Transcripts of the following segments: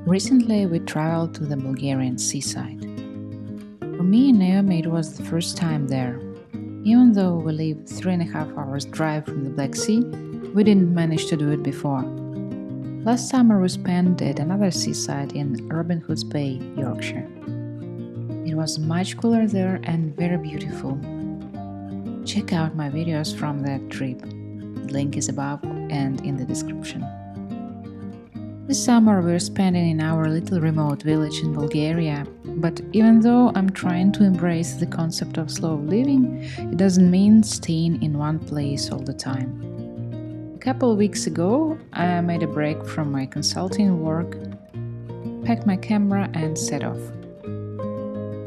Recently, we traveled to the Bulgarian seaside. For me and Naomi, it was the first time there. Even though we live 3.5 hours drive from the Black Sea, we didn't manage to do it before. Last summer we spent at another seaside in Robin Hood's Bay, Yorkshire. It was much cooler there and very beautiful. Check out my videos from that trip. The link is above and in the description. This summer we're spending in our little remote village in Bulgaria, but even though I'm trying to embrace the concept of slow living, it doesn't mean staying in one place all the time. A couple of weeks ago, I made a break from my consulting work, packed my camera and set off.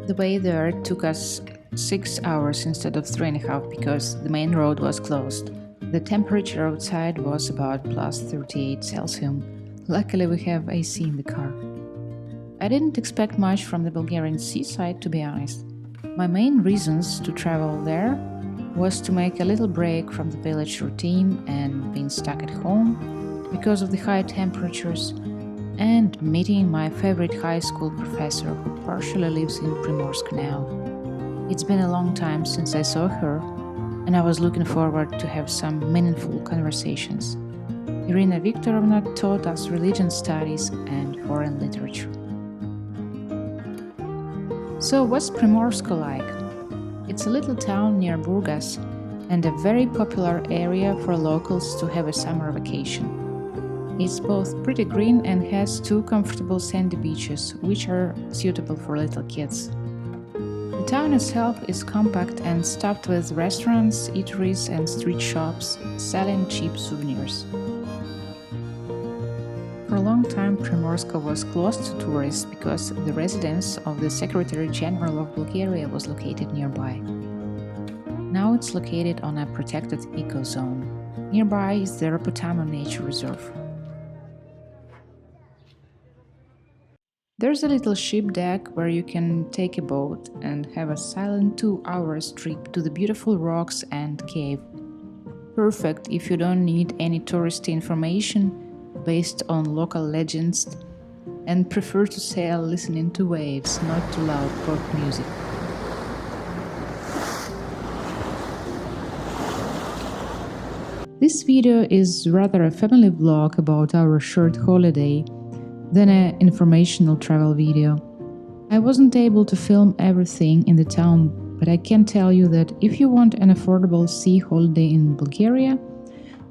The way there took us 6 hours instead of 3.5 because the main road was closed. The temperature outside was about plus 38 Celsius. Luckily we have AC in the car. I didn't expect much from the Bulgarian seaside, to be honest. My main reasons to travel there was to make a little break from the village routine and being stuck at home because of the high temperatures, and meeting my favorite high school professor who partially lives in Primorsk now. It's been a long time since I saw her, and I was looking forward to have some meaningful conversations. Irina Viktorovna taught us religion studies and foreign literature. So what's Primorsko like? It's a little town near Burgas and a very popular area for locals to have a summer vacation. It's both pretty green and has 2 comfortable sandy beaches, which are suitable for little kids. The town itself is compact and stuffed with restaurants, eateries and street shops selling cheap souvenirs. For a long time, Primorsko was closed to tourists because the residence of the Secretary General of Bulgaria was located nearby. Now it's located on a protected eco-zone. Nearby is the Ropotamo Nature Reserve. There's a little ship deck where you can take a boat and have a silent 2-hour trip to the beautiful rocks and cave. Perfect if you don't need any touristy information based on local legends and prefer to sail listening to waves, not to loud pop music. This video is rather a family vlog about our short holiday than an informational travel video. I wasn't able to film everything in the town, but I can tell you that if you want an affordable sea holiday in Bulgaria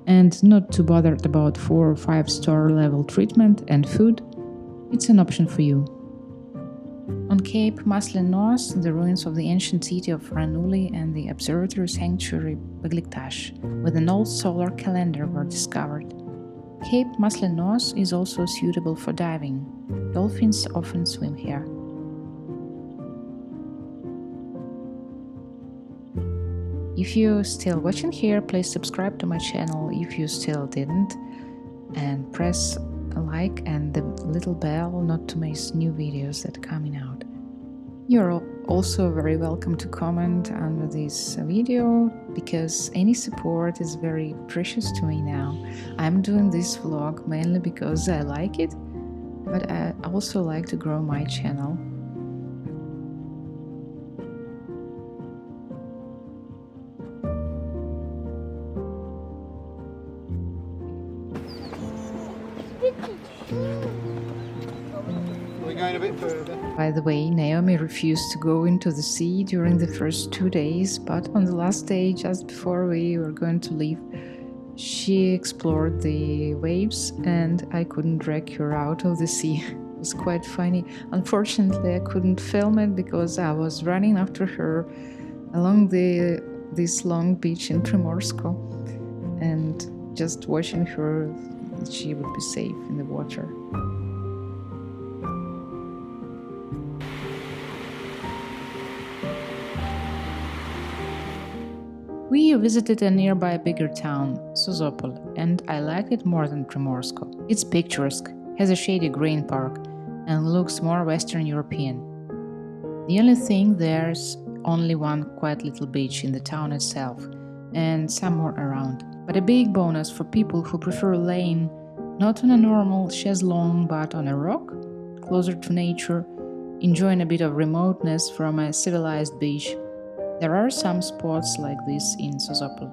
and not too bothered about 4 or 5-star level treatment and food, it's an option for you. On Cape Maslenos, the ruins of the ancient city of Ranuli and the observatory sanctuary Begliktash with an old solar calendar were discovered. Cape Maslenos is also suitable for diving. Dolphins often swim here. If you're still watching here, please subscribe to my channel if you still didn't, and press a like and the little bell not to miss new videos that are coming out. You're also very welcome to comment under this video, because any support is very precious to me now. I'm doing this vlog mainly because I like it, but I also like to grow my channel. We're going a bit further. By the way, Naomi refused to go into the sea during the first 2 days, but on the last day, just before we were going to leave, she explored the waves and I couldn't drag her out of the sea. It was quite funny. Unfortunately, I couldn't film it because I was running after her along this long beach in Primorsko and just watching her that she would be safe in the water. We visited a nearby bigger town, Sozopol, and I liked it more than Primorsko. It's picturesque, has a shady green park, and looks more Western European. The only thing, there's only one quiet little beach in the town itself, and some more around. But a big bonus for people who prefer laying not on a normal chaise longue but on a rock closer to nature, enjoying a bit of remoteness from a civilized beach. There are some spots like this in Sozopol.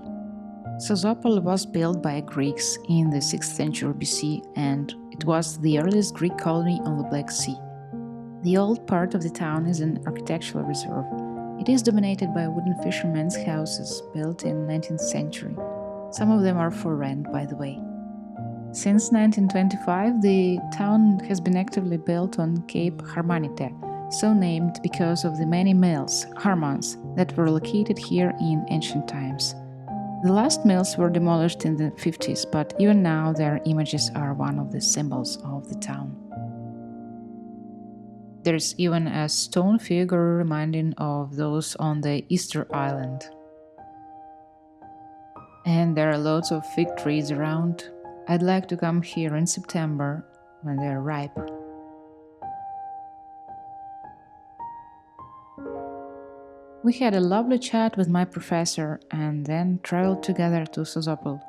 Sozopol was built by Greeks in the 6th century BC, and it was the earliest Greek colony on the Black Sea. The old part of the town is an architectural reserve. It is dominated by wooden fishermen's houses built in 19th century. Some of them are for rent, by the way. Since 1925, the town has been actively built on Cape Harmanite, so named because of the many mills, Harmans, that were located here in ancient times. The last mills were demolished in the 50s, but even now their images are one of the symbols of the town. There's even a stone figure reminding of those on the Easter Island. And there are lots of fig trees around. I'd like to come here in September when they're ripe. We had a lovely chat with my professor and then traveled together to Sozopol.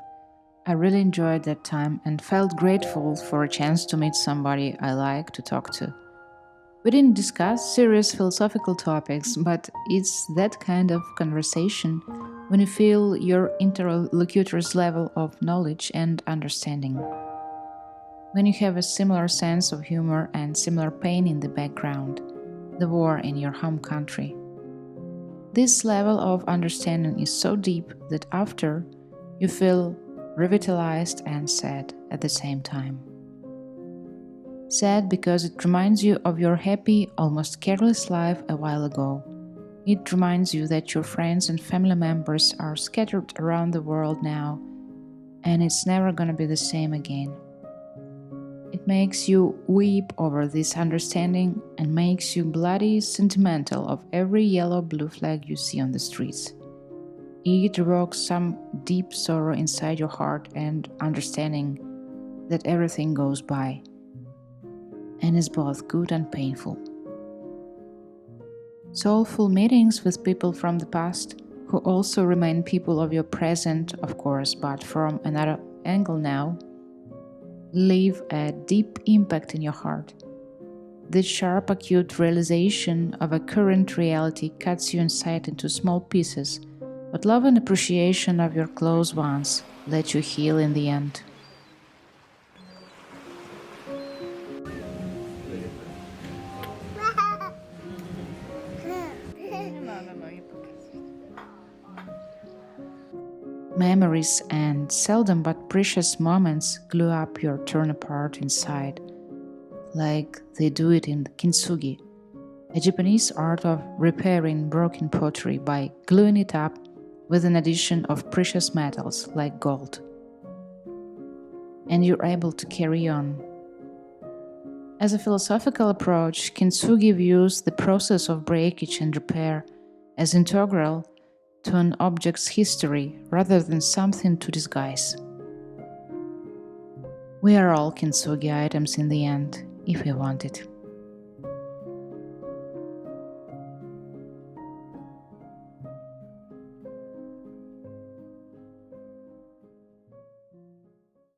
I really enjoyed that time and felt grateful for a chance to meet somebody I like to talk to. We didn't discuss serious philosophical topics, but it's that kind of conversation when you feel your interlocutor's level of knowledge and understanding. When you have a similar sense of humor and similar pain in the background, the war in your home country. This level of understanding is so deep that after, you feel revitalized and sad at the same time. Sad because it reminds you of your happy, almost careless life a while ago. It reminds you that your friends and family members are scattered around the world now, and it's never gonna be the same again. It makes you weep over this understanding and makes you bloody sentimental of every yellow-blue flag you see on the streets. It evokes some deep sorrow inside your heart and understanding that everything goes by and is both good and painful. Soulful meetings with people from the past, who also remain people of your present, of course, but from another angle now, leave a deep impact in your heart. This sharp, acute realization of a current reality cuts you inside into small pieces, but love and appreciation of your close ones let you heal in the end. Memories and seldom but precious moments glue up your torn apart inside, like they do it in kintsugi, a Japanese art of repairing broken pottery by gluing it up with an addition of precious metals like gold. And you're able to carry on. As a philosophical approach, kintsugi views the process of breakage and repair as integral to an object's history rather than something to disguise. We are all kintsugi items in the end, if we want it.